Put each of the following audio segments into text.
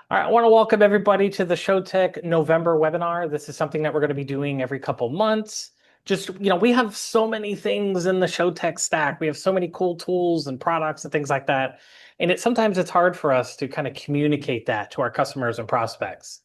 All right, I want to welcome everybody to the ShowTech November webinar. This is something that we're going to be doing every couple months. We have so many things in the ShowTech stack. We have so many cool tools and products and things like that. And sometimes it's hard for us to kind of communicate that to our customers and prospects.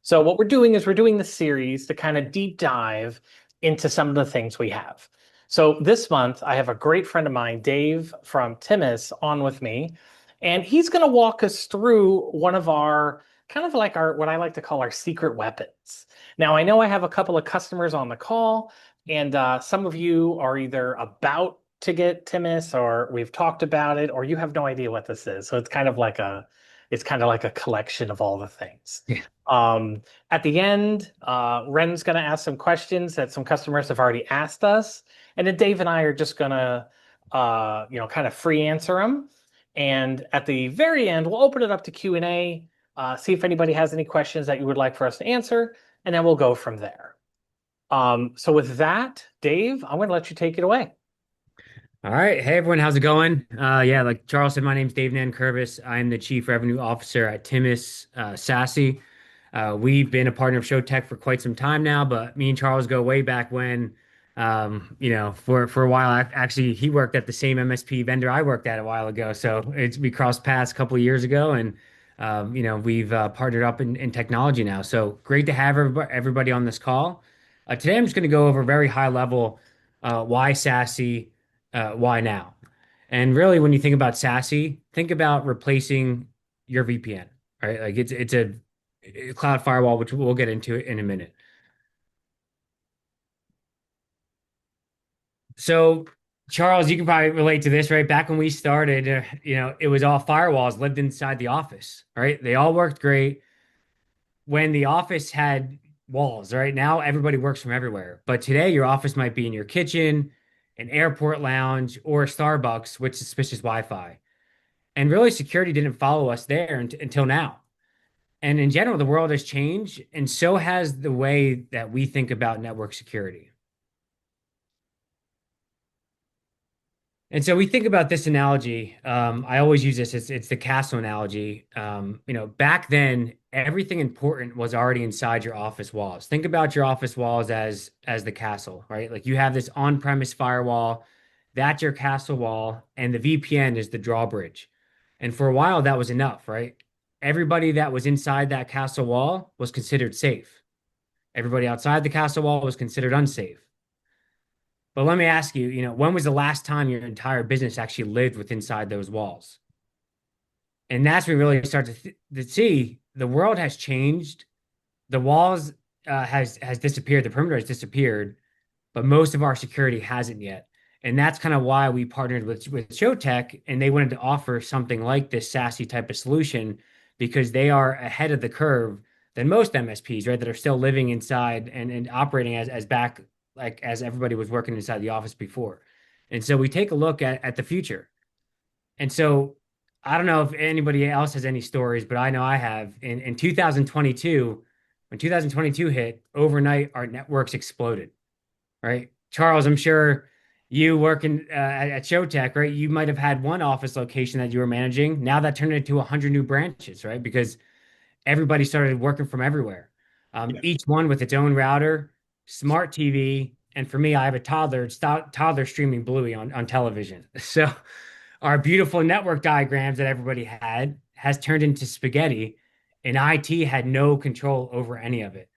So what we're doing is we're doing this series to kind of deep dive into some of the things we have. So this month, I have a great friend of mine, Dave from Timus, on with me. And he's going to walk us through one of our kind of like our what I like to call our secret weapons. Now, I know I have a couple of customers on the call, and some of you are either about to get Timus, or we've talked about it, or you have no idea what this is. So it's kind of like a collection of all the things. Yeah. At the end, Ren's going to ask some questions that some customers have already asked us, and then Dave and I are just going to, kind of free answer them. And at the very end, we'll open it up to Q&A, see if anybody has any questions that you would like for us to answer, and then we'll go from there. So with that, Dave, I'm going to let you take it away. All right. Hey, everyone. How's it going? Yeah, like Charles said, my name's Dave Nankervis. I'm the Chief Revenue Officer at Timus Sassy. We've been a partner of ShowTech for quite some time now, but me and Charles go way back when, for a while. Actually, he worked at the same MSP vendor I worked at a while ago. So we crossed paths a couple of years ago, and we've partnered up in technology now. So great to have everybody on this call. Today, I'm just going to go over very high level why Sassy, why now? And really, when you think about SASE, think about replacing your VPN, right? Like it's a cloud firewall, which we'll get into in a minute. So, Charles, you can probably relate to this, right? Back when we started, it was all firewalls lived inside the office, right? They all worked great when the office had walls, right? Now everybody works from everywhere. But today, your office might be in your kitchen, an airport lounge, or a Starbucks with suspicious Wi-Fi. And really, security didn't follow us there until now. And in general, the world has changed, and so has the way that we think about network security. And so we think about this analogy. I always use this. It's the castle analogy. Back then, everything important was already inside your office walls. Think about your office walls as the castle, right? Like you have this on-premise firewall, that's your castle wall, and the VPN is the drawbridge. And for a while, that was enough, right? Everybody that was inside that castle wall was considered safe. Everybody outside the castle wall was considered unsafe. But let me ask you, when was the last time your entire business actually lived with inside those walls? And that's when we really start to see the world has changed. The walls has disappeared. The perimeter has disappeared, but most of our security hasn't yet. And that's kind of why we partnered with ShowTech, and they wanted to offer something like this SASE type of solution because they are ahead of the curve than most MSPs, right? That are still living inside and operating as back like as everybody was working inside the office before. And so we take a look at the future. And so I don't know if anybody else has any stories, but I know I have. In 2022, when 2022 hit, overnight our networks exploded, right? Charles, I'm sure you working at ShowTech, right? You might have had one office location that you were managing. Now that turned into 100 new branches, right? Because everybody started working from everywhere. Yeah. Each one with its own router, smart TV, and for me, I have a toddler. It's toddler streaming Bluey on television. So our beautiful network diagrams that everybody had has turned into spaghetti, and IT had no control over any of it.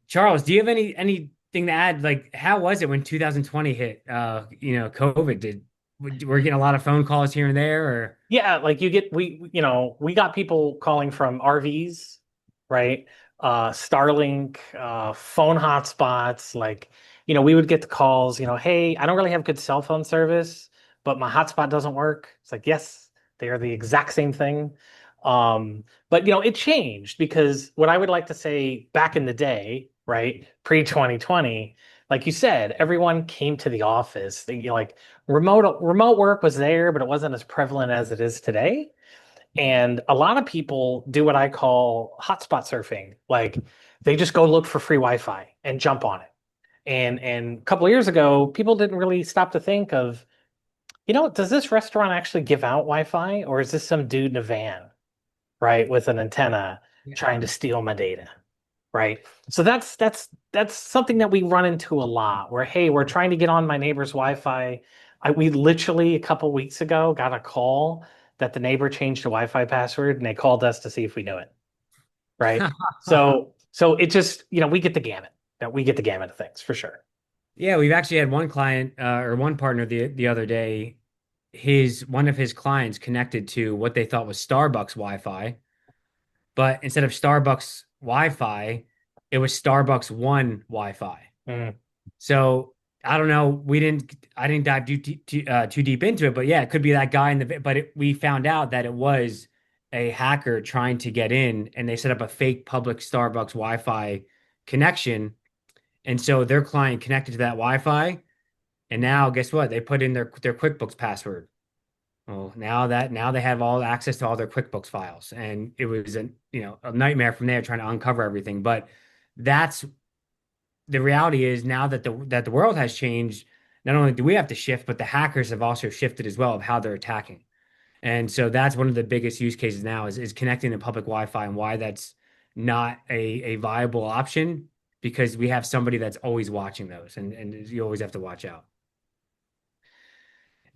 Charles, do you have anything to add? Like, how was it when 2020 hit? COVID we're getting a lot of phone calls here and there, or Yeah, like we got people calling from RVs, right? Starlink, phone hotspots, we would get the calls, hey, I don't really have good cell phone service, but my hotspot doesn't work. It's like, yes, they are the exact same thing. But it changed because what I would like to say back in the day, right, pre-2020, like you said, everyone came to the office. Remote work was there, but it wasn't as prevalent as it is today. And a lot of people do what I call hotspot surfing. Like they just go look for free Wi-Fi and jump on it. And a couple of years ago, people didn't really stop to think of, does this restaurant actually give out Wi-Fi or is this some dude in a van? right, with an antenna Yeah. trying to steal my data, right? So that's something that we run into a lot where, hey, we're trying to get on my neighbor's Wi-Fi. We literally a couple weeks ago got a call that the neighbor changed the Wi-Fi password and they called us to see if we knew it, right? So it just, we get the gamut. That we get the gamut of things for sure. Yeah, we've actually had one client or one partner the other day. His one of his clients connected to what they thought was Starbucks Wi-Fi, but instead of Starbucks Wi-Fi, it was Starbucks One Wi-Fi. Mm. So I don't know. I didn't dive too deep into it, but yeah, it could be that guy in the. We found out that it was a hacker trying to get in, and they set up a fake public Starbucks Wi-Fi connection, and so their client connected to that Wi-Fi, and now guess what? They put in their QuickBooks password. Well, now they have all access to all their QuickBooks files, and it was a nightmare from there trying to uncover everything. But that's the reality is now that the world has changed, not only do we have to shift, but the hackers have also shifted as well of how they're attacking. And so that's one of the biggest use cases now is connecting to public Wi-Fi and why that's not a viable option because we have somebody that's always watching those and you always have to watch out.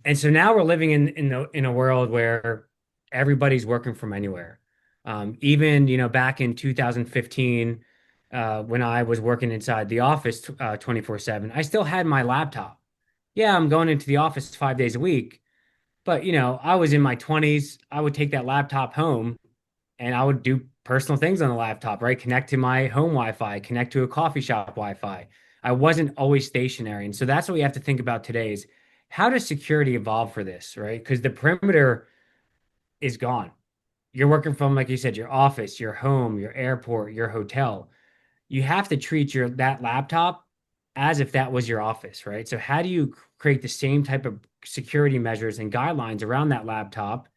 And so now we're living in a world where everybody's working from anywhere. Even back in 2015, when I was working inside the office 24/7, I still had my laptop. Yeah, I'm going into the office 5 days a week, but I was in my 20s. I would take that laptop home and I would do personal things on the laptop, right? Connect to my home Wi-Fi, connect to a coffee shop Wi-Fi. I wasn't always stationary. And so that's what we have to think about today is how does security evolve for this, right? Because the perimeter is gone. You're working from, like you said, your office, your home, your airport, your hotel. You have to treat your that laptop as if that was your office, right? So how do you create the same type of security measures and guidelines around that laptop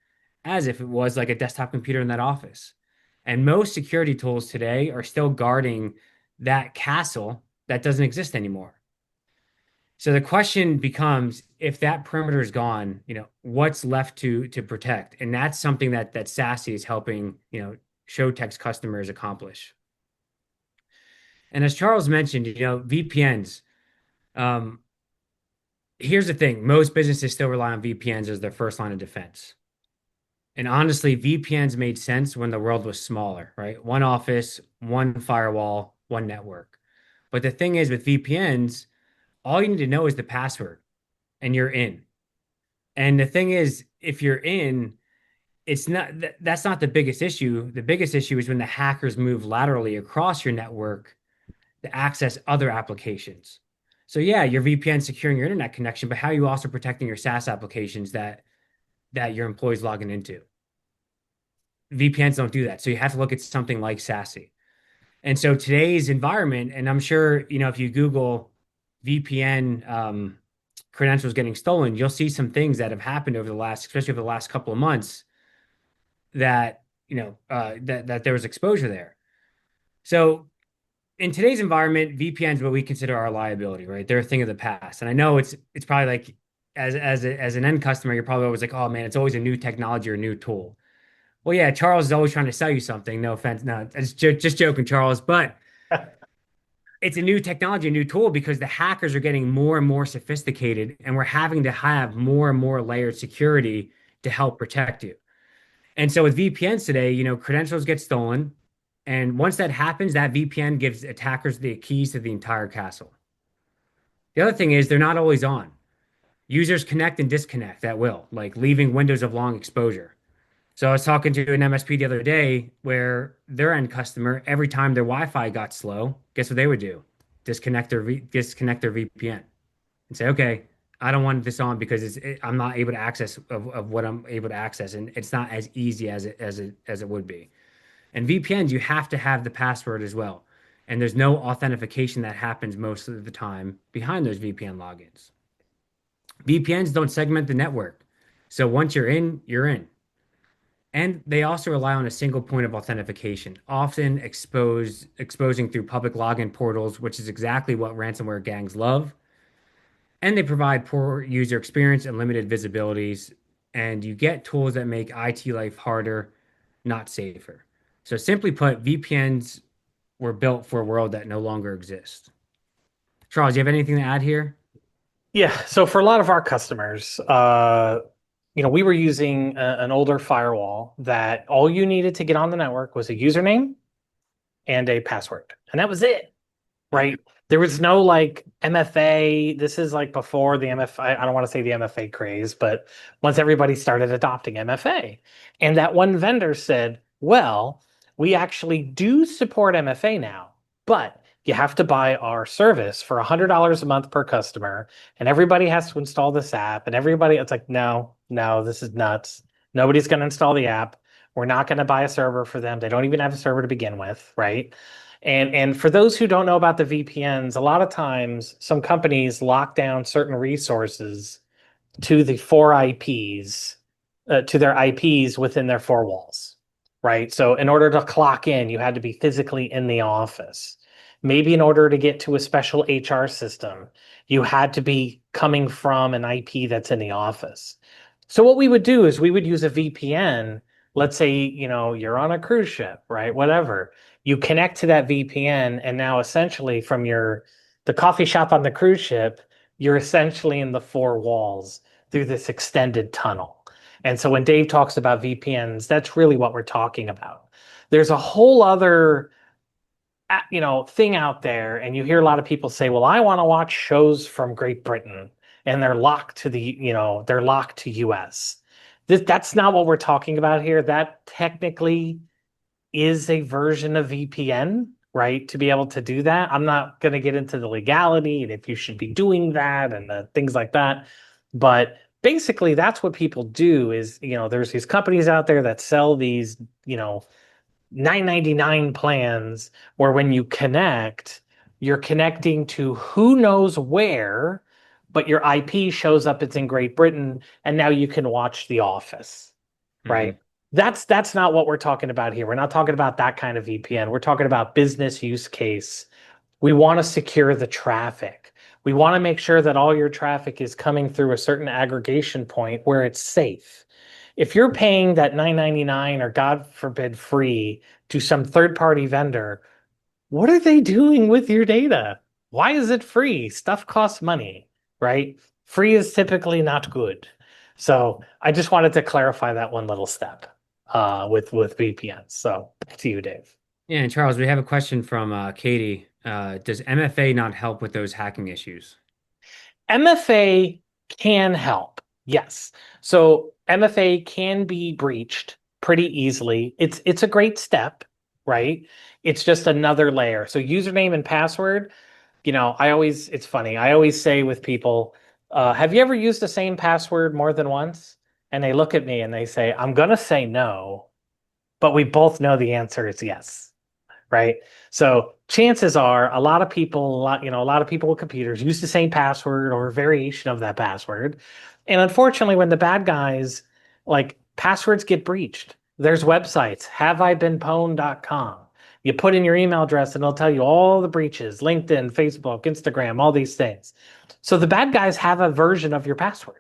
as if it was like a desktop computer in that office? And most security tools today are still guarding that castle that doesn't exist anymore. So the question becomes, if that perimeter is gone, what's left to protect? And that's something that SASE is helping, ShowTech's customers accomplish. And as Charles mentioned, VPNs. Um, Here's the thing: most businesses still rely on VPNs as their first line of defense. And honestly, VPNs made sense when the world was smaller, right? One office, one firewall, one network. But the thing is, with VPNs, all you need to know is the password, and you're in. And the thing is, if you're in, it's not that's not the biggest issue. The biggest issue is when the hackers move laterally across your network to access other applications. So yeah, your VPN securing your internet connection, but how are you also protecting your SaaS applications that your employees logging into? VPNs don't do that. So you have to look at something like SASE. And so today's environment, and I'm sure, if you Google VPN credentials getting stolen, you'll see some things that have happened especially over the last couple of months that there was exposure there. So in today's environment, VPNs what we consider our liability, right? They're a thing of the past. And I know it's probably like as an end customer, you're probably always like, oh man, it's always a new technology or a new tool. Well, yeah, Charles is always trying to sell you something. No offense, no, it's just joking, Charles. But it's a new technology, a new tool because the hackers are getting more and more sophisticated, and we're having to have more and more layered security to help protect you. And so with VPNs today, credentials get stolen. And once that happens, that VPN gives attackers the keys to the entire castle. The other thing is they're not always on. Users connect and disconnect at will, like leaving windows of long exposure. So I was talking to an MSP the other day where their end customer, every time their Wi-Fi got slow, guess what they would do? Disconnect their VPN and say, okay, I don't want this on because I'm not able to access of what I'm able to access, and it's not as easy as it would be. And VPNs, you have to have the password as well. And there's no authentication that happens most of the time behind those VPN logins. VPNs don't segment the network. So once you're in, you're in. And they also rely on a single point of authentication, often exposing through public login portals, which is exactly what ransomware gangs love. And they provide poor user experience and limited visibilities. And you get tools that make IT life harder, not safer. So simply put, VPNs were built for a world that no longer exists. Charles, you have anything to add here? Yeah, so for a lot of our customers, we were using an older firewall that all you needed to get on the network was a username and a password, and that was it. Right? There was no like MFA. This is like before the MFA. I don't want to say the MFA craze, but once everybody started adopting MFA, and that one vendor said, well, we actually do support MFA now, but you have to buy our service for $100 a month per customer, and everybody has to install this app, and everybody, it's like, no, no, this is nuts. Nobody's going to install the app. We're not going to buy a server for them. They don't even have a server to begin with, right? And for those who don't know about the VPNs, a lot of times some companies lock down certain resources to the four IPs, to their IPs within their four walls, right? So in order to clock in, you had to be physically in the office. Maybe in order to get to a special HR system, you had to be coming from an IP that's in the office. So what we would do is we would use a VPN. Let's say, you're on a cruise ship, right? Whatever. You connect to that VPN, and now essentially from the coffee shop on the cruise ship, you're essentially in the four walls through this extended tunnel. And so when Dave talks about VPNs, that's really what we're talking about. There's a whole other thing out there, and you hear a lot of people say, well, I want to watch shows from Great Britain, and they're locked to US. That's not what we're talking about here. That technically is a version of VPN, right? To be able to do that. I'm not going to get into the legality and if you should be doing that and things like that. But basically, that's what people do is, there's these companies out there that sell these, 999 plans where when you connect, you're connecting to who knows where, but your IP shows up it's in Great Britain, and now you can watch The Office, right? Hmm. That's not what we're talking about here. We're not talking about that kind of VPN. We're talking about business use case. We want to secure the traffic. We want to make sure that all your traffic is coming through a certain aggregation point where it's safe. If you're paying that 999 or God forbid free to some third-party vendor, what are they doing with your data? Why is it free? Stuff costs money, right? Free is typically not good. So I just wanted to clarify that one little step with VPNs. So back to you, Dave. Yeah, and Charles, we have a question from Katie. Does MFA not help with those hacking issues? MFA can help. Yes. So MFA can be breached pretty easily. It's a great step, right? It's just another layer. So username and password, it's funny. I always say with people, have you ever used the same password more than once? And they look at me and they say, I'm gonna say no, but we both know the answer is yes, right? So chances are a lot of people with computers use the same password or a variation of that password. And unfortunately, when the bad guys like passwords get breached, there's websites, haveibeenpwned.com. You put in your email address and it'll tell you all the breaches, LinkedIn, Facebook, Instagram, all these things. So the bad guys have a version of your password.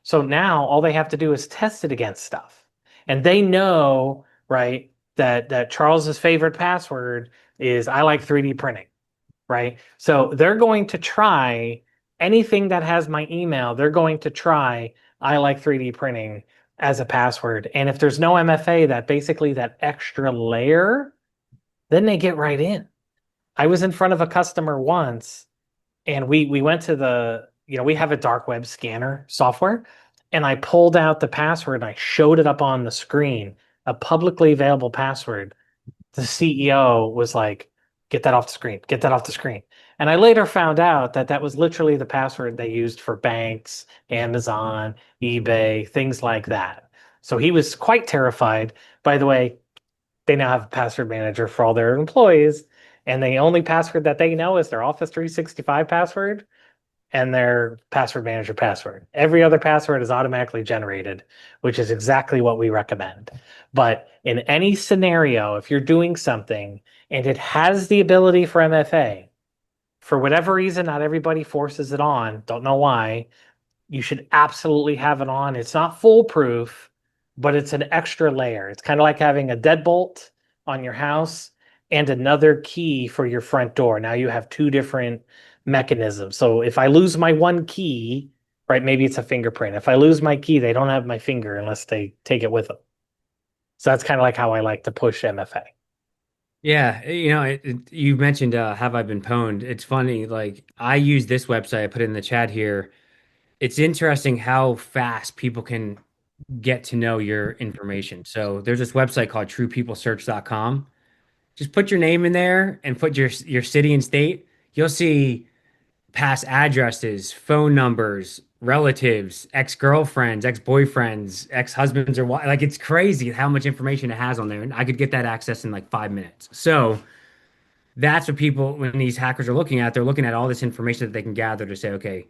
So now all they have to do is test it against stuff. And they know, right, that Charles's favorite password is I like 3D printing, right? So they're going to try anything that has my email, they're going to try I like 3D printing as a password. And if there's no MFA, that basically that extra layer, then they get right in. I was in front of a customer once and we went to we have a dark web scanner software, and I pulled out the password and I showed it up on the screen, a publicly available password. The CEO was like, get that off the screen, get that off the screen. And I later found out that that was literally the password they used for banks, Amazon, eBay, things like that. So he was quite terrified. By the way, they now have a password manager for all their employees, and the only password that they know is their Office 365 password and their password manager password. Every other password is automatically generated, which is exactly what we recommend. But in any scenario, if you're doing something and it has the ability for MFA, for whatever reason, not everybody forces it on, don't know why, you should absolutely have it on. It's not foolproof, but it's an extra layer. It's kind of like having a deadbolt on your house and another key for your front door. Now you have two different mechanisms. So if I lose my one key, right, maybe it's a fingerprint. If I lose my key, they don't have my finger unless they take it with them. So that's kind of like how I like to push MFA. Yeah, you mentioned have I been pwned? It's funny, like I use this website, I put it in the chat here. It's interesting how fast people can get to know your information. So there's this website called truepeoplesearch.com. Just put your name in there and put your city and state. You'll see past addresses, phone numbers, relatives, ex-girlfriends, ex-boyfriends, ex-husbands or like it's crazy how much information it has on there. And I could get that access in like 5 minutes. So that's what people, when these hackers are looking at, they're looking at all this information that they can gather to say, okay,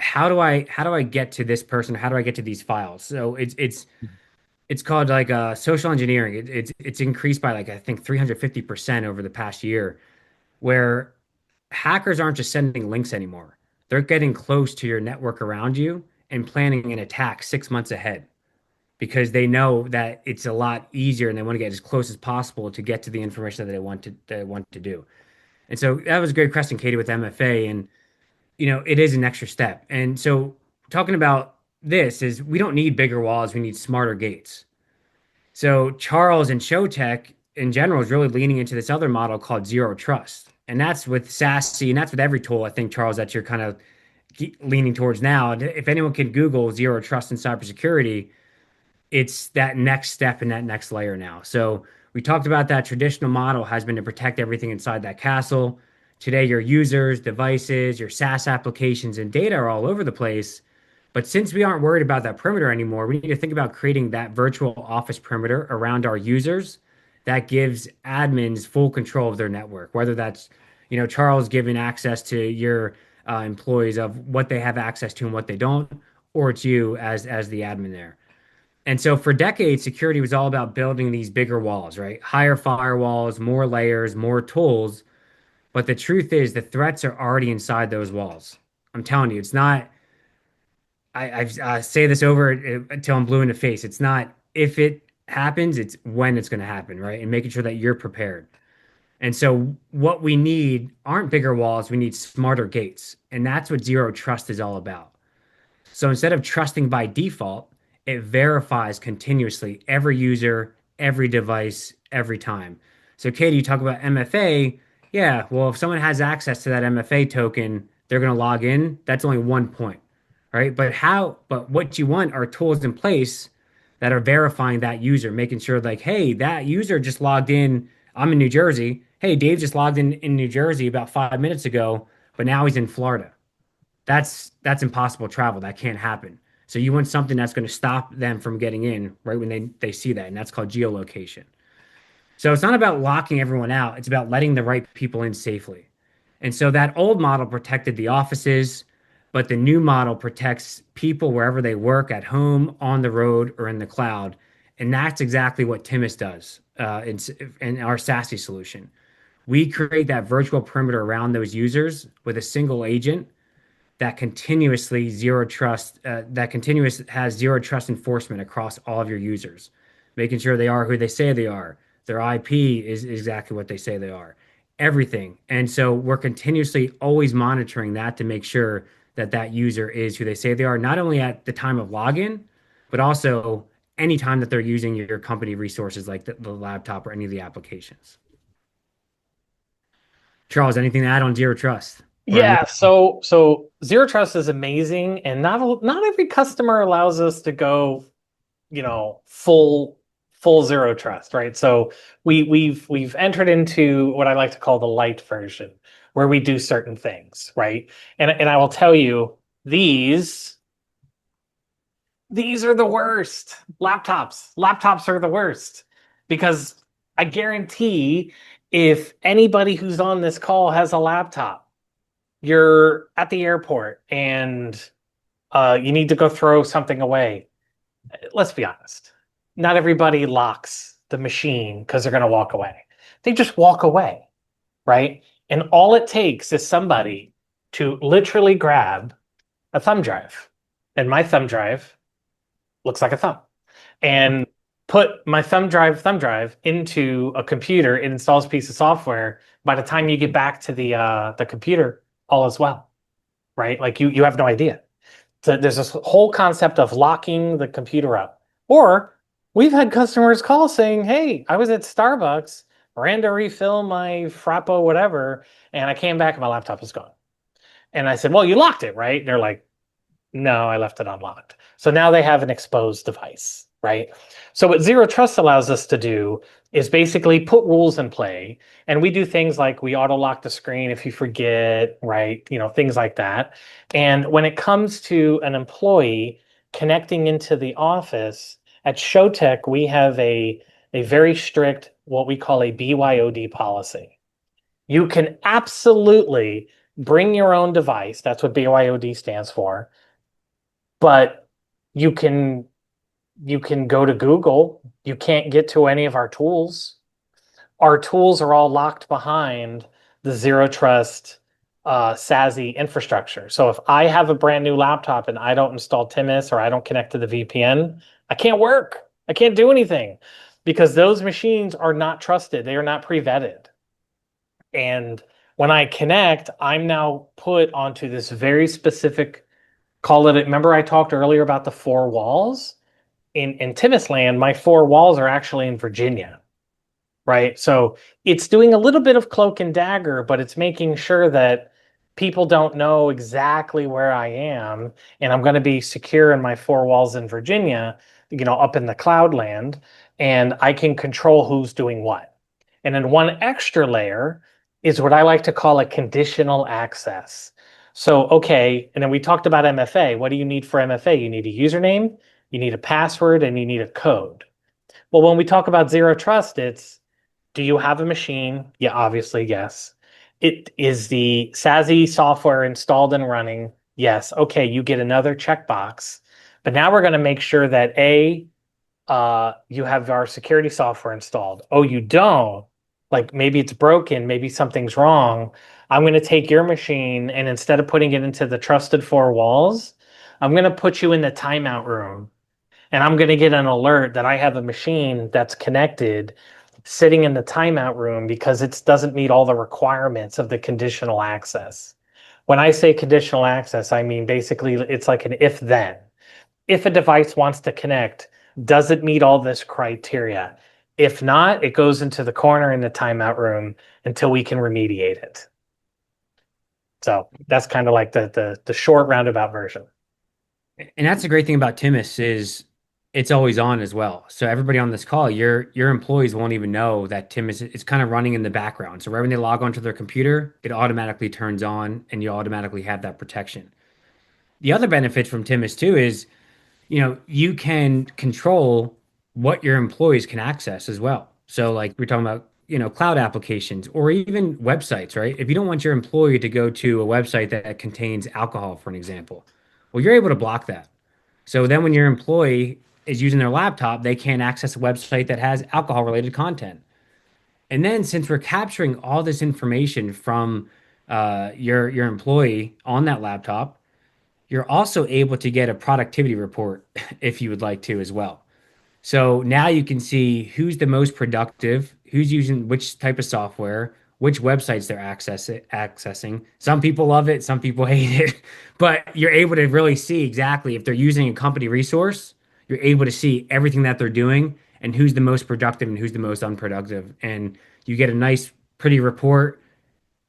how do I get to this person? How do I get to these files? So it's called like social engineering. It's increased by like I think 350% over the past year, where hackers aren't just sending links anymore. They're getting close to your network around you and planning an attack 6 months ahead because they know that it's a lot easier and they want to get as close as possible to get to the information that they want to do. And so that was a great question, Katie, with MFA. And it is an extra step. And so talking about this is we don't need bigger walls, we need smarter gates. So Charles and ShowTech in general is really leaning into this other model called zero trust. And that's with SASE, and that's with every tool, I think, Charles, that you're kind of leaning towards now. And if anyone can Google zero trust in cybersecurity, it's that next step in that next layer now. So we talked about that traditional model has been to protect everything inside that castle. Today, your users, devices, your SaaS applications, and data are all over the place. But since we aren't worried about that perimeter anymore, we need to think about creating that virtual office perimeter around our users that gives admins full control of their network, whether that's, Charles giving access to your employees of what they have access to and what they don't, or it's you as the admin there. And so for decades, security was all about building these bigger walls, right? Higher firewalls, more layers, more tools. But the truth is, the threats are already inside those walls. I'm telling you, it's not. I say this over until I'm blue in the face. It's not if it happens, it's when it's going to happen, right? And making sure that you're prepared. And so what we need aren't bigger walls, we need smarter gates. And that's what zero trust is all about. So instead of trusting by default, it verifies continuously every user, every device, every time. So, Katie, you talk about MFA. Yeah, well, if someone has access to that MFA token, they're going to log in. That's only one point, right? But what you want are tools in place that are verifying that user, making sure like, hey, that user just logged in. I'm in New Jersey. Hey, Dave just logged in New Jersey about 5 minutes ago, but now he's in Florida. That's impossible travel. That can't happen. So you want something that's going to stop them from getting in right when they see that, and that's called geolocation. So it's not about locking everyone out. It's about letting the right people in safely. And so that old model protected the offices, but the new model protects people wherever they work, at home, on the road, or in the cloud. And that's exactly what Timus does in our SASE solution. We create that virtual perimeter around those users with a single agent that continuous has zero trust enforcement across all of your users, making sure they are who they say they are. Their IP is exactly what they say they are. Everything. And so we're continuously always monitoring that to make sure that that user is who they say they are, not only at the time of login, but also anytime that they're using your company resources like the laptop or any of the applications. Charles, anything to add on zero trust or any? Yeah, so zero trust is amazing, and not every customer allows us to go, full zero trust, right? So we've entered into what I like to call the light version, where we do certain things, right? And I will tell you, these are the worst. Laptops are the worst because I guarantee if anybody who's on this call has a laptop, you're at the airport and you need to go throw something away. Let's be honest. Not everybody locks the machine because they're going to walk away. They just walk away, right? And all it takes is somebody to literally grab a thumb drive. And my thumb drive looks like a thumb. and put my thumb drive into a computer. It installs a piece of software. By the time you get back to the computer, all is well, right? Like you have no idea. So there's this whole concept of locking the computer up. Or we've had customers call saying, "Hey, I was at Starbucks, ran to refill my Frappo, whatever, and I came back and my laptop is gone." And I said, "Well, you locked it, right?" And they're like, "No, I left it unlocked." So now they have an exposed device, right? So what Zero Trust allows us to do is basically put rules in play. And we do things like we auto lock the screen if you forget, right? Things like that. And when it comes to an employee connecting into the office, at ShowTech, we have a very strict, what we call a BYOD policy. You can absolutely bring your own device. That's what BYOD stands for, but you can you can go to Google. You can't get to any of our tools. Our tools are all locked behind the Zero Trust SASE infrastructure. So if I have a brand new laptop and I don't install Timus or I don't connect to the VPN, I can't work. I can't do anything because those machines are not trusted. They are not pre-vetted. And when I connect, I'm now put onto this very specific, call it, remember I talked earlier about the four walls? In Tivis land, my four walls are actually in Virginia, right? So it's doing a little bit of cloak and dagger, but it's making sure that people don't know exactly where I am, and I'm going to be secure in my four walls in Virginia, up in the cloud land, and I can control who's doing what. And then one extra layer is what I like to call a conditional access. So, okay, and then we talked about MFA. What do you need for MFA? You need a username, you need a password, and you need a code. Well, when we talk about zero trust, it's, do you have a machine? Yeah, obviously, yes. It is the SASE software installed and running. Yes. Okay, you get another checkbox. But now we're going to make sure that you have our security software installed. Oh, you don't? Like maybe it's broken, maybe something's wrong. I'm going to take your machine and instead of putting it into the trusted four walls, I'm going to put you in the timeout room and I'm going to get an alert that I have a machine that's connected sitting in the timeout room because it doesn't meet all the requirements of the conditional access. When I say conditional access, I mean basically it's like an if then. If a device wants to connect, does it meet all this criteria? If not, it goes into the corner in the timeout room until we can remediate it. So that's kind of like the short roundabout version. And that's the great thing about Timus is it's always on as well. So everybody on this call, your employees won't even know that Timus is kind of running in the background. So right when they log onto their computer, it automatically turns on and you automatically have that protection. The other benefit from Timus too is, you can control what your employees can access as well. So like we're talking about, cloud applications or even websites, right? If you don't want your employee to go to a website that contains alcohol, for an example, well, you're able to block that. So then when your employee is using their laptop, they can't access a website that has alcohol related content. And then since we're capturing all this information from your employee on that laptop, you're also able to get a productivity report if you would like to as well. So now you can see who's the most productive, who's using which type of software, which websites they're accessing. Some people love it, some people hate it, but you're able to really see exactly if they're using a company resource, you're able to see everything that they're doing and who's the most productive and who's the most unproductive. And you get a nice, pretty report.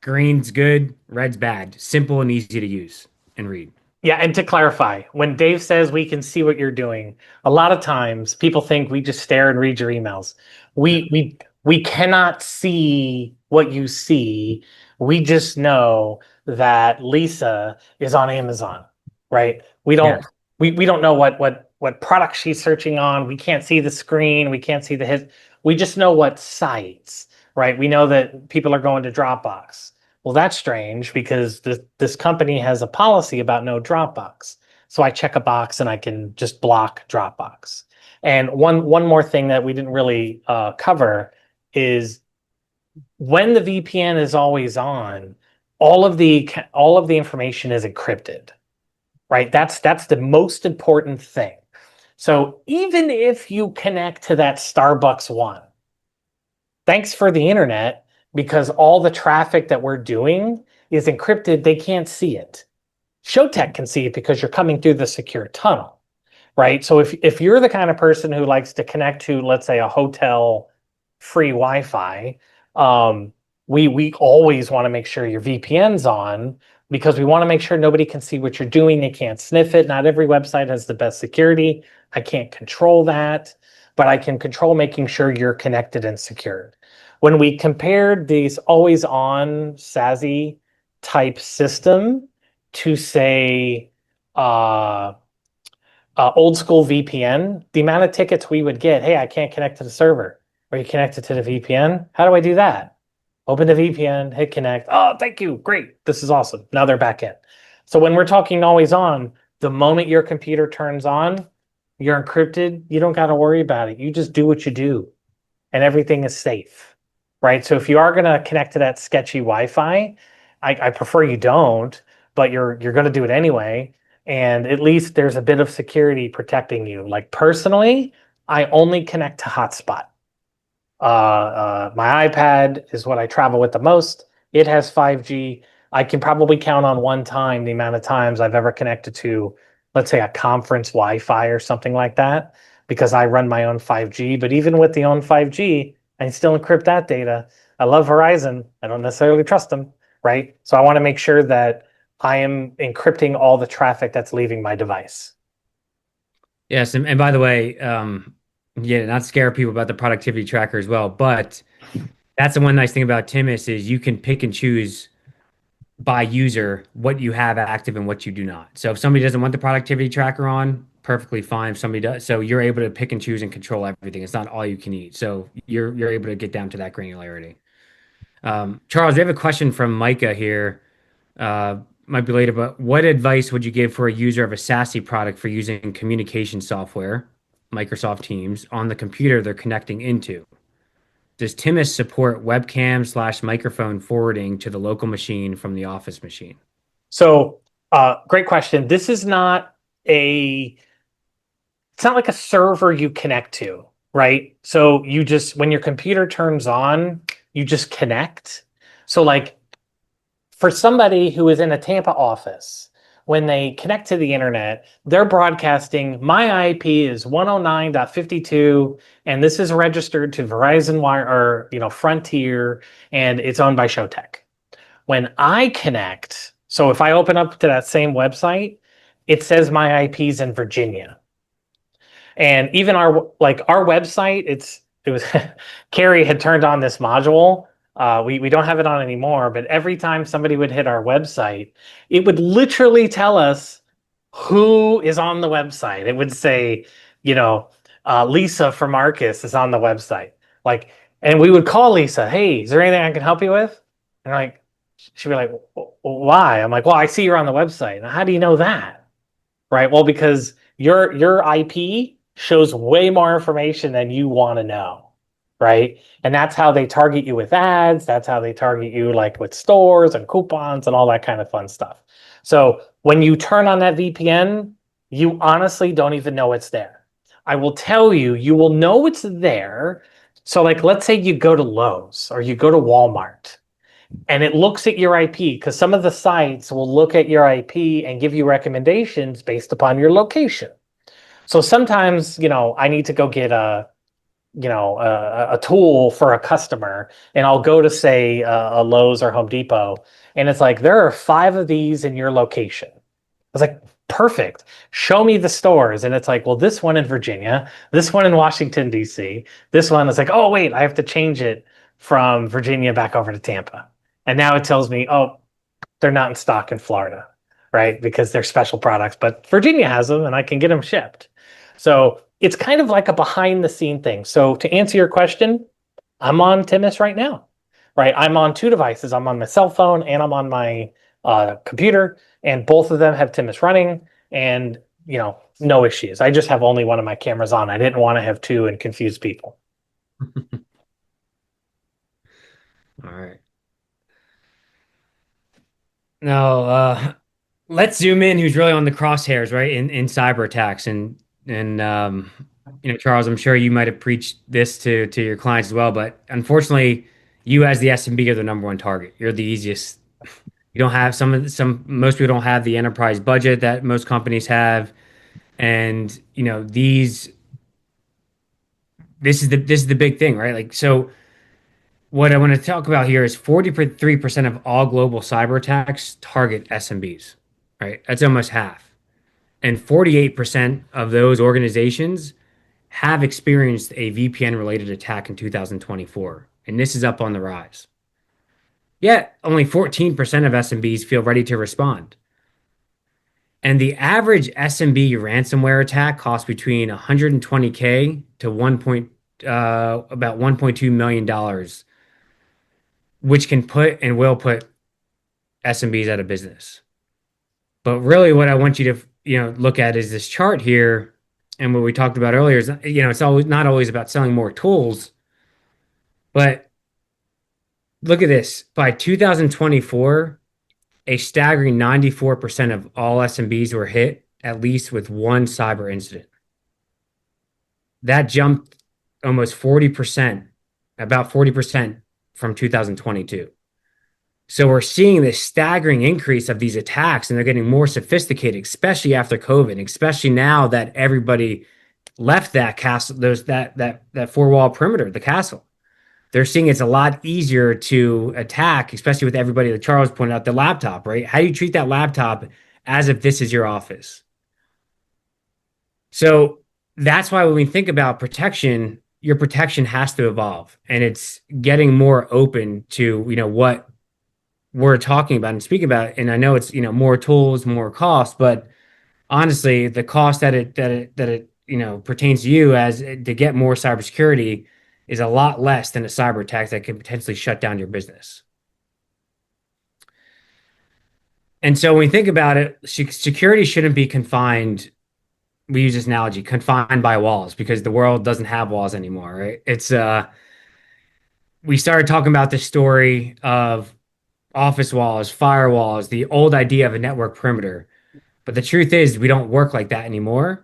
Green's good, red's bad. Simple and easy to use and read. Yeah, and to clarify, when Dave says we can see what you're doing, a lot of times people think we just stare and read your emails. Yeah. We cannot see what you see. We just know that Lisa is on Amazon, right? We don't Yes. we don't know what product she's searching on. We can't see the screen. We can't see the hit. We just know what sites, right? We know that people are going to Dropbox. Well, that's strange because this company has a policy about no Dropbox. So I check a box and I can just block Dropbox. And one more thing that we didn't really cover is when the VPN is always on, all of the information is encrypted, right? That's the most important thing. So even if you connect to that Starbucks one, thanks for the internet, because all the traffic that we're doing is encrypted. They can't see it. ShowTech can see it because you're coming through the secure tunnel, right? So if you're the kind of person who likes to connect to, let's say, a hotel free Wi-Fi, um, we always want to make sure your VPN's on because we want to make sure nobody can see what you're doing. They can't sniff it. Not every website has the best security. I can't control that, but I can control making sure you're connected and secured. When we compared these always on SASE type system to say uh, old school VPN, the amount of tickets we would get, hey, I can't connect to the server. Are you connected to the VPN? How do I do that? Open the VPN, hit connect. Oh, thank you. Great. This is awesome. Now they're back in. So when we're talking always on, the moment your computer turns on, you're encrypted. You don't got to worry about it. You just do what you do and everything is safe, right? So if you are going to connect to that sketchy Wi-Fi, I prefer you don't, but you're going to do it anyway. And at least there's a bit of security protecting you. Like personally, I only connect to hotspot. My iPad is what I travel with the most. It has 5G. I can probably count on one time the amount of times I've ever connected to, let's say, a conference Wi-Fi or something like that, because I run my own 5G. But even with the own 5G, I still encrypt that data. I love Verizon. I don't necessarily trust them, right? So I want to make sure that I am encrypting all the traffic that's leaving my device. Yes, and by the way, yeah, not scare people about the productivity tracker as well, but that's the one nice thing about Timus is you can pick and choose by user what you have active and what you do not. So if somebody doesn't want the productivity tracker on, perfectly fine. If somebody does, so you're able to pick and choose and control everything. It's not all you can eat. So you're able to get down to that granularity. Charles, we have a question from Micah here. Uh, might be later, but what advice would you give for a user of a SASE product for using communication software, Microsoft Teams, on the computer they're connecting into? Does Timus support webcam slash microphone forwarding to the local machine from the office machine? So, great question. This is not a it's not like a server you connect to, right? So you just when your computer turns on, you just connect. So like for somebody who is in a Tampa office, when they connect to the internet, they're broadcasting my IP is 109.52 and this is registered to Verizon Wire or Frontier and it's owned by ShowTech. When I connect, so if I open up to that same website, it says my IP is in Virginia. And even our website, it was Carrie had turned on this module. We don't have it on anymore, but every time somebody would hit our website, it would literally tell us who is on the website. It would say, Lisa from Marcus is on the website. Like, and we would call Lisa, hey, is there anything I can help you with? And like, she'd be like, why? I'm like, well, I see you're on the website. Now, how do you know that? Right? Well, because your IP shows way more information than you want to know, right? And that's how they target you with ads. That's how they target you like with stores and coupons and all that kind of fun stuff. So when you turn on that VPN, you honestly don't even know it's there. I will tell you, you will know it's there. So like let's say you go to Lowe's or you go to Walmart and it looks at your IP because some of the sites will look at your IP and give you recommendations based upon your location. So sometimes, I need to go get a tool for a customer, and I'll go to say a Lowe's or Home Depot, and it's like there are 5 of these in your location. I was like, perfect. Show me the stores, and it's like, well, this one in Virginia, this one in Washington D.C., this one is like, oh wait, I have to change it from Virginia back over to Tampa, and now it tells me, oh, they're not in stock in Florida, right? Because they're special products, but Virginia has them and I can get them shipped. So it's kind of like a behind the scene thing. So to answer your question, I'm on Timus right now, right? I'm on 2 devices. I'm on my cell phone and I'm on my computer, and both of them have Timus running and, no issues. I just have only one of my cameras on. I didn't want to have two and confuse people. All right. Now, let's zoom in who's really on the crosshairs, right? In cyber attacks. And And Charles, I'm sure you might have preached this to your clients as well, but unfortunately, you as the SMB are the number one target. You're the easiest. You don't have most people don't have the enterprise budget that most companies have, and this is the big thing, right? Like, so what I want to talk about here is 43% of all global cyber attacks target SMBs, right? That's almost half. And 48% of those organizations have experienced a VPN related attack in 2024. And this is up on the rise. Yet, only 14% of SMBs feel ready to respond. And the average SMB ransomware attack costs between 120K to about $1.2 million, which can put and will put SMBs out of business. But really, what I want you to look at is this chart here, and what we talked about earlier is it's always not always about selling more tools, but look at this. By 2024, a staggering 94% of all SMBs were hit at least with one cyber incident. That jumped almost 40%, about 40% from 2022. So we're seeing this staggering increase of these attacks, and they're getting more sophisticated, especially after COVID, especially now that everybody left that castle, there's that four wall perimeter, the castle. They're seeing it's a lot easier to attack, especially with everybody, like Charles pointed out, the laptop, right? How do you treat that laptop as if this is your office? So that's why when we think about protection, your protection has to evolve, and it's getting more open to what we're talking about and speaking about. And I know it's more tools, more cost, but honestly, the cost that it pertains to you as to get more cybersecurity is a lot less than a cyber attack that could potentially shut down your business. And so when we think about it, security shouldn't be confined. We use this analogy, confined by walls, because the world doesn't have walls anymore, right? It's we started talking about the story of office walls, firewalls, the old idea of a network perimeter. But the truth is, we don't work like that anymore.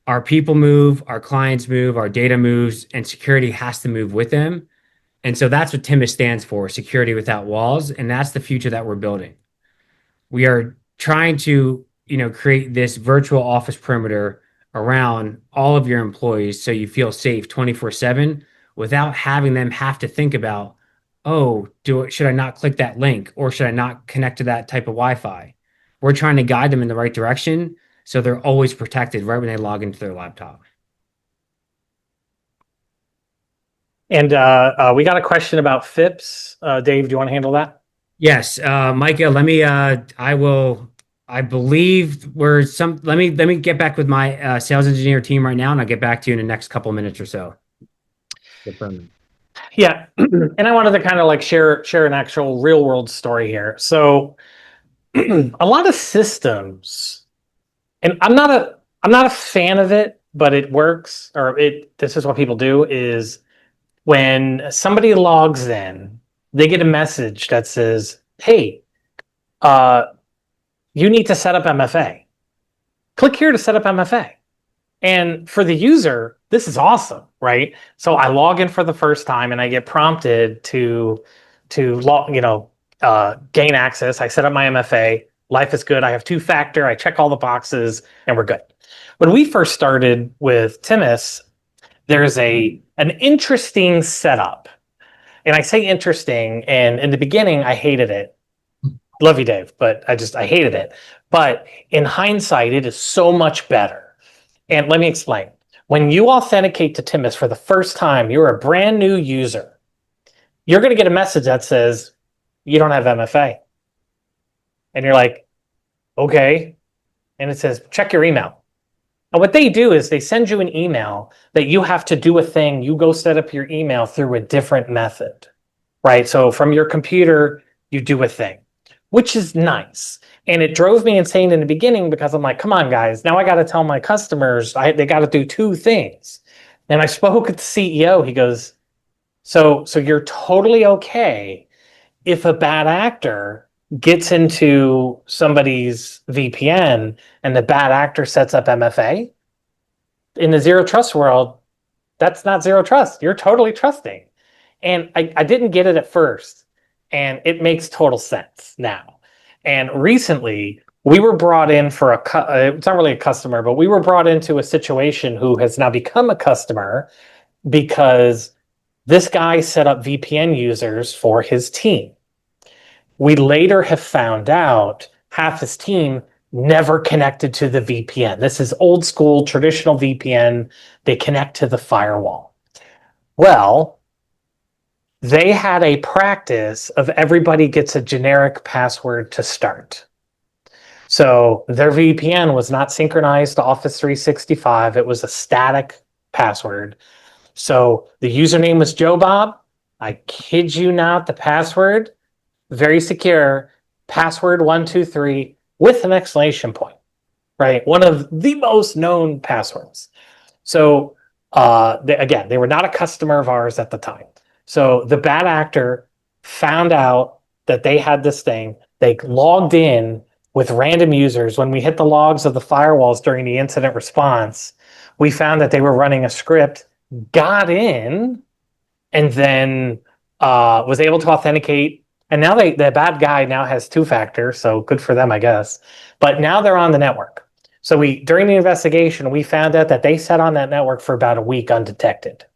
Our people move, our clients move, our data moves, and security has to move with them. And so that's what Timus stands for, security without walls. And that's the future that we're building. We are trying to, create this virtual office perimeter around all of your employees so you feel safe 24/7 without having them have to think about, oh, should I not click that link, or should I not connect to that type of Wi-Fi? We're trying to guide them in the right direction so they're always protected right when they log into their laptop. And we got a question about FIPS. Dave, do you want to handle that? Yes, Micah, I believe let me get back with my sales engineer team right now, and I'll get back to you in the next couple of minutes or so. Confirming. Yeah, and I wanted to kind of like share an actual real world story here. So a lot of systems, and I'm not a fan of it, but it works, or this is what people do, is when somebody logs in, they get a message that says, hey, uh, you need to set up MFA. Click here to set up MFA. And for the user, this is awesome, right? So I log in for the first time and I get prompted to gain access. I set up my MFA. Life is good. I have two-factor. I check all the boxes, and we're good. When we first started with Timus, there's an interesting setup. And I say interesting, and in the beginning, I hated it. Love you, Dave, but I hated it. But in hindsight, it is so much better. And let me explain. When you authenticate to Timus for the first time, you're a brand new user. You're going to get a message that says, you don't have MFA. And you're like, okay. And it says, check your email. And what they do is they send you an email that you have to do a thing. You go set up your email through a different method, right? So from your computer, you do a thing, which is nice. And it drove me insane in the beginning because I'm like, come on, guys. Now I got to tell my customers they got to do two things. And I spoke with the CEO. He goes, so you're totally okay if a bad actor gets into somebody's VPN and the bad actor sets up MFA? in the zero trust world, that's not zero trust. You're totally trusting. And I didn't get it at first, and it makes total sense now. And recently, we were brought in for it's not really a customer, but we were brought into a situation who has now become a customer because this guy set up VPN users for his team. We later have found out half his team never connected to the VPN. This is old school traditional VPN. They connect to the firewall. Well, they had a practice of everybody gets a generic password to start. So their VPN was not synchronized to Office 365. It was a static password. So the username was Joe Bob. I kid you not, the password, very secure, password 123 with an exclamation point, right? One of the most known passwords. So again, they were not a customer of ours at the time. So the bad actor found out that they had this thing. They logged in with random users. When we hit the logs of the firewalls during the incident response, we found that they were running a script, got in, and then was able to authenticate. And now the bad guy now has two factor, so good for them, I guess. But now they're on the network. So during the investigation, we found out that they sat on that network for about a week undetected.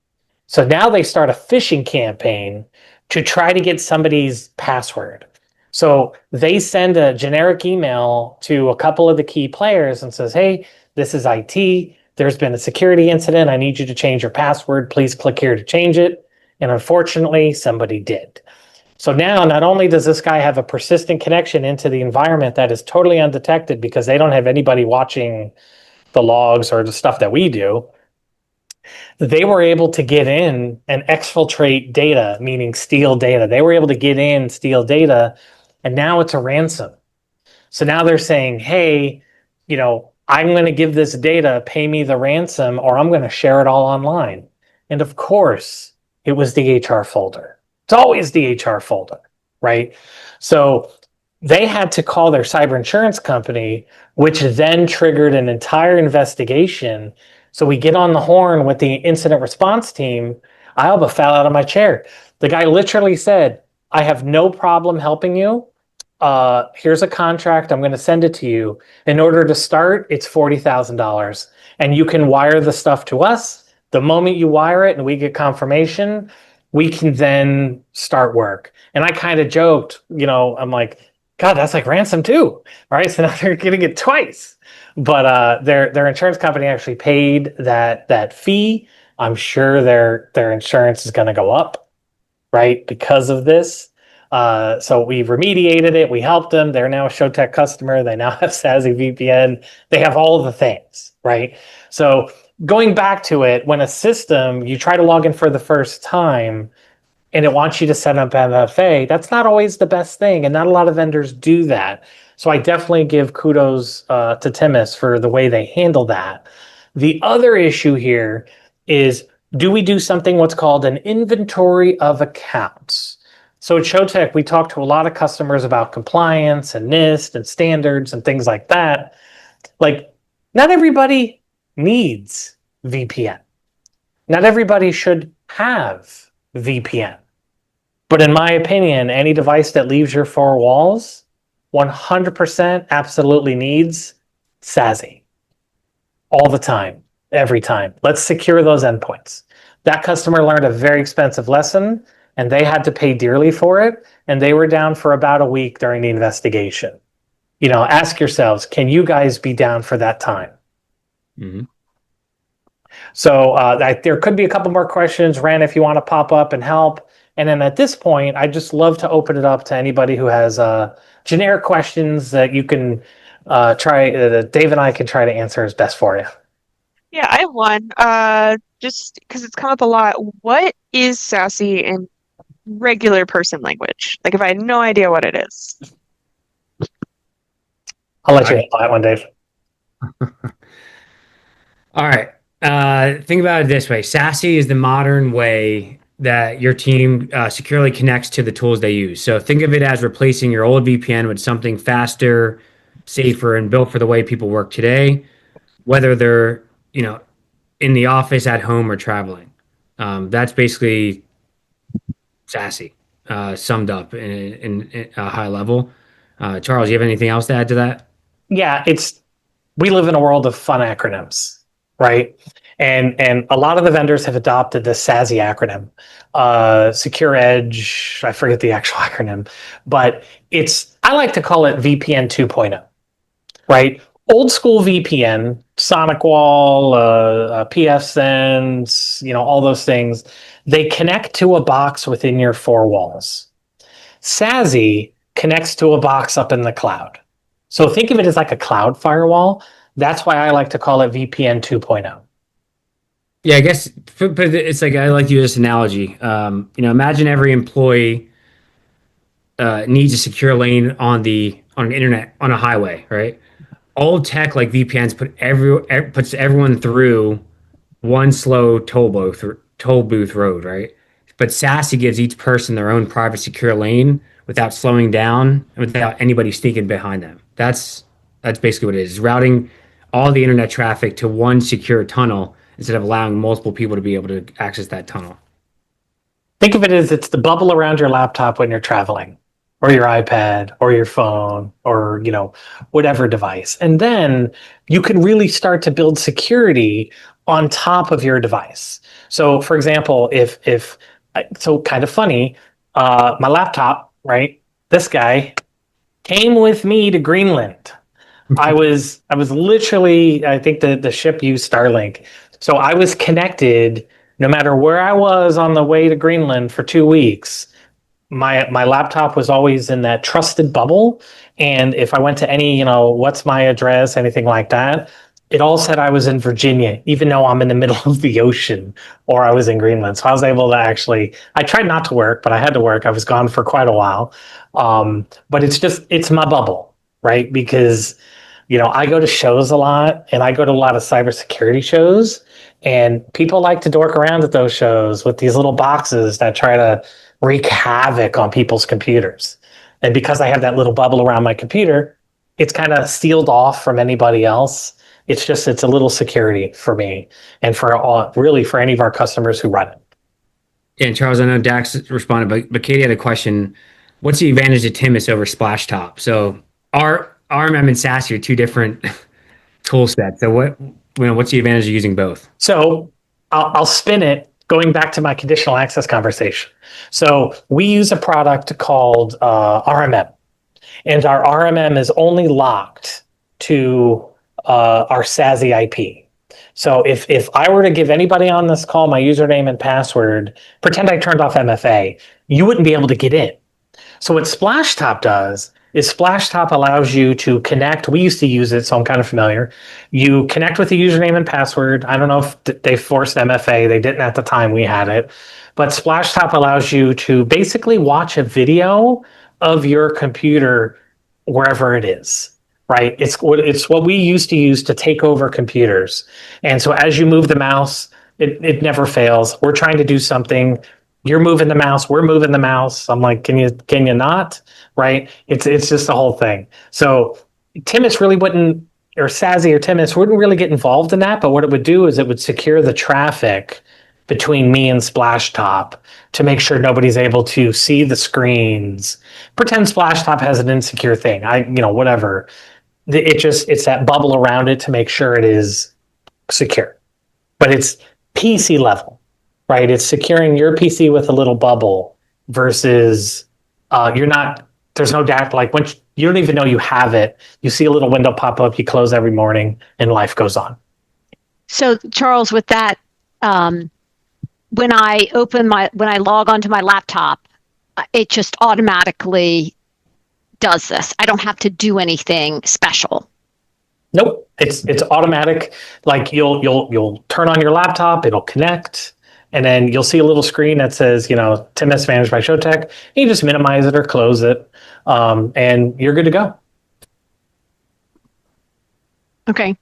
So now they start a phishing campaign to try to get somebody's password. So they send a generic email to a couple of the key players and says, "Hey, this is IT. There's been a security incident. I need you to change your password. Please click here to change it." And unfortunately, somebody did. So now not only does this guy have a persistent connection into the environment that is totally undetected because they don't have anybody watching the logs or the stuff that we do, they were able to get in and exfiltrate data, meaning steal data. They were able to get in, steal data, and now it's a ransom. So now they're saying, hey, I'm going to give this data, pay me the ransom, or I'm going to share it all online. And of course, it was the HR folder. It's always the HR folder, right? So they had to call their cyber insurance company, which then triggered an entire investigation. So we get on the horn with the incident response team. I almost fell out of my chair. The guy literally said, I have no problem helping you. Here's a contract. I'm going to send it to you. In order to start, it's $40,000. And you can wire the stuff to us. The moment you wire it and we get confirmation, we can then start work. And I kind of joked, I'm like, God, that's like ransom too. All right. So now they're getting it twice. But their insurance company actually paid that fee. I'm sure their insurance is going to go up, right, because of this. So we remediated it. We helped them. They're now a ShowTech customer. They now have SASE VPN. They have all the things, right? So going back to it, when a system, you try to log in for the first time and it wants you to set up MFA, that's not always the best thing. And not a lot of vendors do that. So I definitely give kudos to Timus for the way they handle that. The other issue here is, do we do something what's called an inventory of accounts? So at ShowTech, we talk to a lot of customers about compliance and NIST and standards and things like that. Like, not everybody needs VPN. Not everybody should have VPN. But in my opinion, any device that leaves your four walls 100% absolutely needs SASE all the time, every time. Let's secure those endpoints. That customer learned a very expensive lesson and they had to pay dearly for it. And they were down for about a week during the investigation. Ask yourselves, can you guys be down for that time? Mm-hmm. So there could be a couple more questions, Ren, if you want to pop up and help. And then at this point, I'd just love to open it up to anybody who has generic questions that you can try, that Dave and I can try to answer as best for you. Yeah, I have one. Just because it's come up a lot. What is sassy in regular person language? Like if I had no idea what it is. I'll let you handle that one, Dave. All right. Think about it this way. SASE is the modern way that your team securely connects to the tools they use. So think of it as replacing your old VPN with something faster, safer, and built for the way people work today. Whether they're, in the office, at home, or traveling. That's basically SASE, summed up in a high level. Charles, you have anything else to add to that? Yeah, we live in a world of fun acronyms, right? And a lot of the vendors have adopted the SASE acronym, Secure Edge. I forget the actual acronym, but I like to call it VPN 2.0, right? Old school VPN, Sonic Wall, PFSense, all those things. They connect to a box within your four walls. SASE connects to a box up in the cloud. So think of it as like a cloud firewall. That's why I like to call it VPN 2.0. Yeah, I guess, but it's like I like to use this analogy. Imagine every employee needs a secure lane on an internet on a highway, right? Old tech like VPNs puts everyone through one slow toll booth road, right? But SASE gives each person their own private secure lane without slowing down and without anybody sneaking behind them. That's basically what it is. Routing all the internet traffic to one secure tunnel instead of allowing multiple people to be able to access that tunnel. Think of it as it's the bubble around your laptop when you're traveling, or your iPad, or your phone, or whatever device. And then you can really start to build security on top of your device. So, for example, if so, kind of funny, my laptop, right? This guy came with me to Greenland. I was literally, I think the ship used Starlink. So I was connected no matter where I was on the way to Greenland for 2 weeks. My laptop was always in that trusted bubble. And if I went to any, what's my address, anything like that, it all said I was in Virginia, even though I'm in the middle of the ocean or I was in Greenland. So I was able to I tried not to work, but I had to work. I was gone for quite a while. But it's my bubble, right? Because I go to shows a lot and I go to a lot of cybersecurity shows, and people like to dork around at those shows with these little boxes that try to wreak havoc on people's computers. And because I have that little bubble around my computer, it's kind of sealed off from anybody else. It's a little security for me and really for any of our customers who run it. Yeah, and Charles, I know Dax responded, but Katie had a question. What's the advantage of Timus over Splashtop? So our RMM and SASE are two different tool sets. So what's the advantage of using both? So I'll spin it going back to my conditional access conversation. So we use a product called RMM, and our RMM is only locked to our SASE IP. So if I were to give anybody on this call my username and password, pretend I turned off MFA, you wouldn't be able to get in. So what Splashtop does is Splashtop allows you to connect. We used to use it, so I'm kind of familiar. You connect with the username and password. I don't know if they forced MFA. They didn't at the time we had it. But Splashtop allows you to basically watch a video of your computer wherever it is. Right? It's what we used to use to take over computers. And so as you move the mouse, it never fails. We're trying to do something. You're moving the mouse, we're moving the mouse. I'm like, can you not? Right? It's just the whole thing. So Timus really wouldn't, or SASE or Timus wouldn't really get involved in that. But what it would do is it would secure the traffic between me and Splashtop to make sure nobody's able to see the screens. Pretend Splashtop has an insecure thing. Whatever. It's that bubble around it to make sure it is secure. But it's PC level, right? It's securing your PC with a little bubble versus there's no doubt, like when you don't even know you have it, you see a little window pop up, you close every morning, and life goes on. So, Charles, with that, when I log onto my laptop, it just automatically does this. I don't have to do anything special. Nope, it's automatic. Like you'll turn on your laptop, it'll connect, and then you'll see a little screen that says, Timus managed by ShowTech. And you just minimize it or close it, and you're good to go. Okay.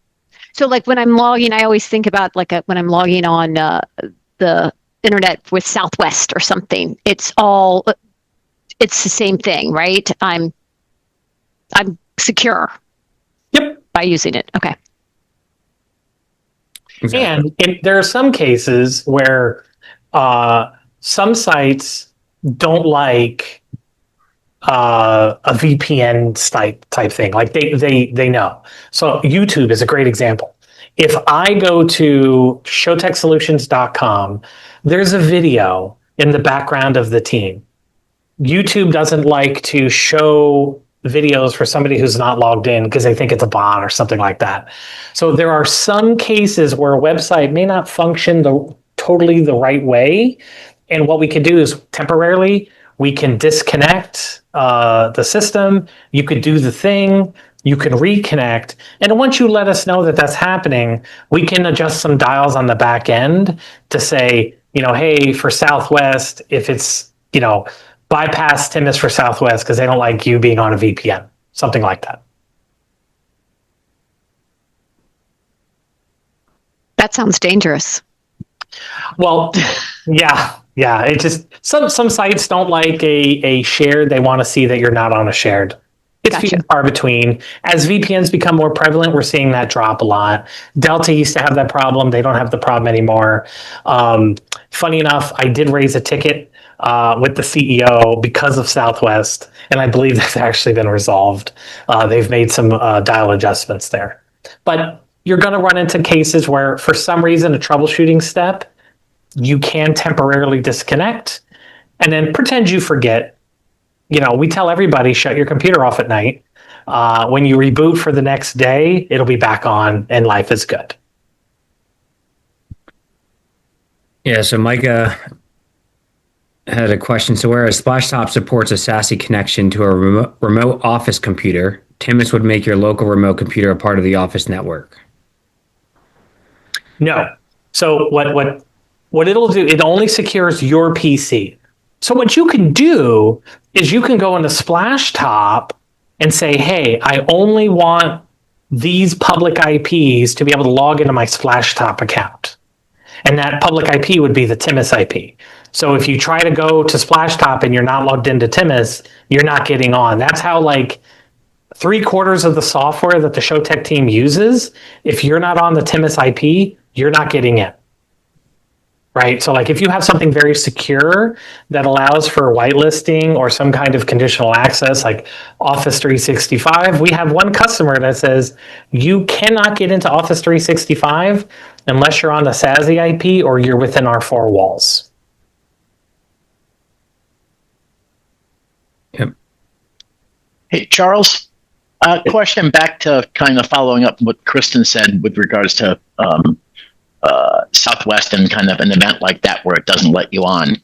So like when I'm logging, I always think about when I'm logging on the internet with Southwest or something. It's the same thing, right? I'm secure. Yep. By using it. Okay. Exactly. And there are some cases where some sites don't like a VPN type thing. Like they know. So YouTube is a great example. If I go to showtechsolutions.com, there's a video in the background of the team. YouTube doesn't like to show videos for somebody who's not logged in because they think it's a bot or something like that. So there are some cases where a website may not function totally the right way. And what we can do is temporarily we can disconnect the system. You could do the thing. You can reconnect. And once you let us know that that's happening, we can adjust some dials on the back end to say, hey, for Southwest, if it's, bypass Timus for Southwest because they don't like you being on a VPN, something like that. That sounds dangerous. Well, yeah. It just some sites don't like a shared. They want to see that you're not on a shared. It's few and far between. As VPNs become more prevalent, we're seeing that drop a lot. Delta used to have that problem. They don't have the problem anymore. Funny enough, I did raise a ticket with the CEO because of Southwest, and I believe that's actually been resolved. They've made some dial adjustments there. But you're going to run into cases where, for some reason, a troubleshooting step, you can temporarily disconnect and then pretend you forget. We tell everybody, shut your computer off at night. When you reboot for the next day, it'll be back on and life is good. Yeah, so Micah had a question. So whereas Splashtop supports a SASE connection to a remote office computer, Timus would make your local remote computer a part of the office network. No. So what it'll do, it only secures your PC. So what you can do is you can go into Splashtop and say, hey, I only want these public IPs to be able to log into my Splashtop account. And that public IP would be the Timus IP. So if you try to go to Splashtop and you're not logged into Timus, you're not getting on. That's how 3/4 of the software that the ShowTech team uses, if you're not on the Timus IP, you're not getting in. Right? So if you have something very secure that allows for whitelisting or some kind of conditional access like Office 365, we have one customer that says you cannot get into Office 365 unless you're on the SASE IP or you're within our four walls. Yep. Hey, Charles, question back to kind of following up what Kristen said with regards to Southwest and kind of an event like that where it doesn't let you on.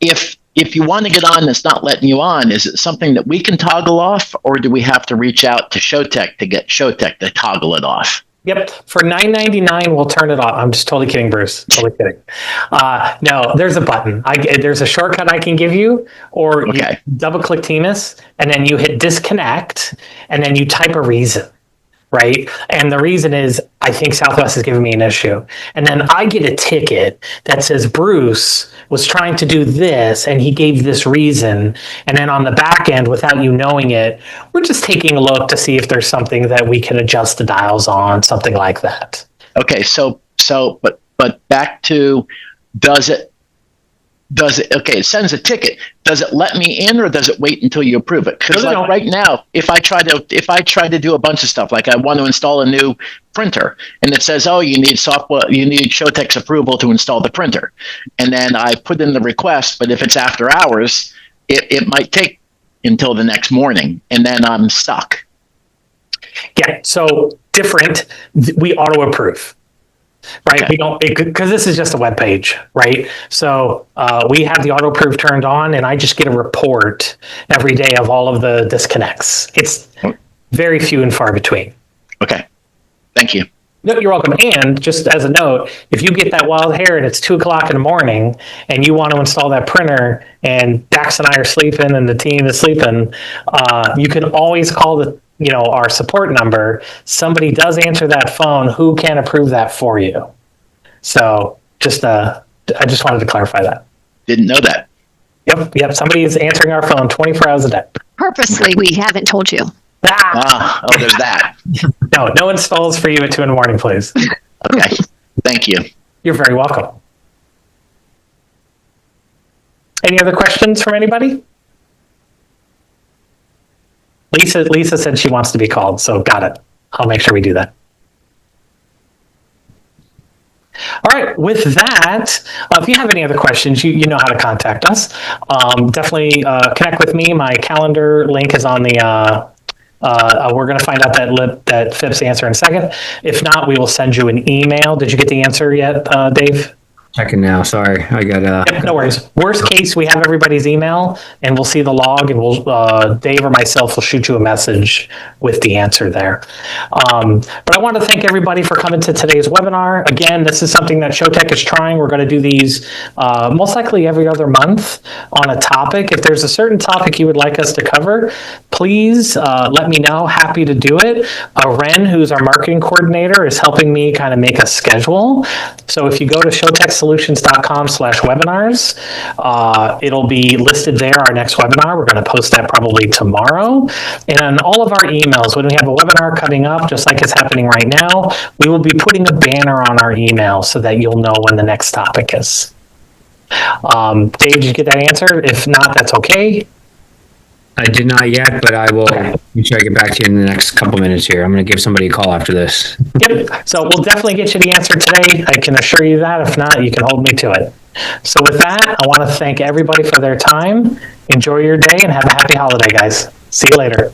If you want to get on and it's not letting you on, is it something that we can toggle off, or do we have to reach out to ShowTech to get ShowTech to toggle it off? Yep. For $9.99, we'll turn it off. I'm just totally kidding, Bruce. Totally kidding. No, there's a button. There's a shortcut I can give you, or you double-click Timus, and then you hit disconnect, and then you type a reason. Right? And the reason is, I think Southwest is giving me an issue. And then I get a ticket that says Bruce was trying to do this and he gave this reason. And then on the back end, without you knowing it, we're just taking a look to see if there's something that we can adjust the dials on, something like that. Okay, but back to, it sends a ticket. Does it let me in, or does it wait until you approve it? Because right now, if I try to do a bunch of stuff, like I want to install a new printer, and it says, oh, you need ShowTech's approval to install the printer, and then I put in the request, but if it's after hours, it might take until the next morning, and then I'm stuck. Yeah, so different. We auto approve. Right. Okay. We don't, because this is just a web page, right? So we have the auto approve turned on, and I just get a report every day of all of the disconnects. It's very few and far between. Okay. Thank you. No, you're welcome. And just as a note, if you get that wild hair and it's 2:00 in the morning and you want to install that printer and Dax and I are sleeping and the team is sleeping, you can always call our support number. Somebody does answer that phone who can approve that for you. So I just wanted to clarify that. Didn't know that. Yep. Somebody is answering our phone 24 hours a day. Purposely, we haven't told you. There's that. No installs for you at 2 in the morning, please. Okay. Thank you. You're very welcome. Any other questions from anybody? Lisa said she wants to be called, so got it. I'll make sure we do that. All right, with that, if you have any other questions, you know how to contact us. Definitely connect with me. My calendar link is on the, we're going to find out that FIPS answer in a second. If not, we will send you an email. Did you get the answer yet, Dave? Checking now. Sorry, I got. Yep, no worries. Worst case, we have everybody's email, and we'll see the log, and we'll Dave or myself will shoot you a message with the answer there. But I want to thank everybody for coming to today's webinar. Again, this is something that ShowTech is trying. We're going to do these most likely every other month on a topic. If there's a certain topic you would like us to cover, please let me know. Happy to do it. Ren, who's our marketing coordinator, is helping me kind of make a schedule. So if you go to showtechsolutions.com/webinars, it'll be listed there, our next webinar. We're going to post that probably tomorrow. And on all of our emails, when we have a webinar coming up, just like it's happening right now, we will be putting a banner on our email so that you'll know when the next topic is. Dave, did you get that answer? If not, that's okay. I did not yet, but I will make sure I get back to you in the next couple minutes here. I'm going to give somebody a call after this. Yep. So we'll definitely get you the answer today. I can assure you that. If not, you can hold me to it. So with that, I want to thank everybody for their time. Enjoy your day and have a happy holiday, guys. See you later.